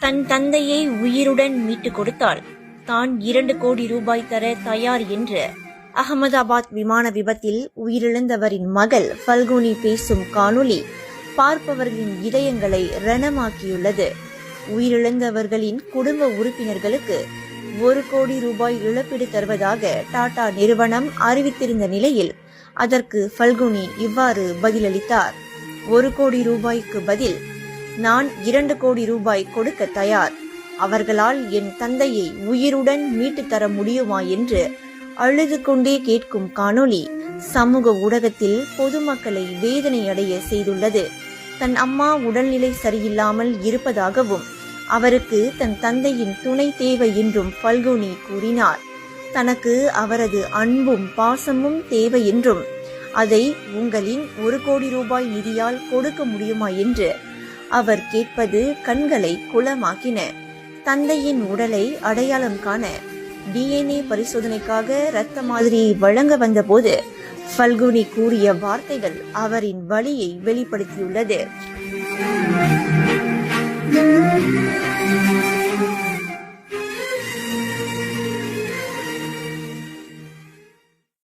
தன் தந்தையை உயிருடன் மீட்டுக் கொடுத்தால் தான் 2 கோடி ரூபாய் தர தயார் என்று அகமதாபாத் விமான விபத்தில் உயிரிழந்தவரின் மகள் ஃபல்குனி பேசும் காணொளி பார்ப்பவர்களின் இதயங்களை ரணமாக்கியுள்ளது. உயிரிழந்தவர்களின் குடும்ப உறுப்பினர்களுக்கு 1 கோடி ரூபாய் இழப்பீடு தருவதாக டாடா நிறுவனம் அறிவித்திருந்த நிலையில் அதற்கு ஃபல்குனி இவ்வாறு பதிலளித்தார். 1 கோடி ரூபாய்க்கு பதில் நான் 2 கோடி ரூபாய் கொடுக்க தயார். அவர்களால் என் தந்தையை உயிருடன் மீட்டு தர முடியுமா என்று அழுது கொண்டே கேட்கும் காணொளி சமூக ஊடகத்தில் பொதுமக்களை வேதனை அடைய செய்துள்ளது. தன் அம்மா உடல்நிலை சரியில்லாமல் இருப்பதாகவும் அவருக்கு தன் தந்தையின் துணை தேவை என்றும் ஃபல்குனி கூறினார். தனக்கு அவரது அன்பும் பாசமும் தேவை என்றும் அதை உங்களின் 1 கோடி ரூபாய் நிதியால் கொடுக்க முடியுமா என்று அவர் கேட்பது கண்களை குளமாக்கின. தந்தையின் உடலை அடையாளம் காண DNA பரிசோதனைக்காக இரத்த மாதிரியை வழங்க வந்தபோது ஃபல்குனி கூறிய வார்த்தைகள் அவரின் வலியை வெளிப்படுத்தியுள்ளது.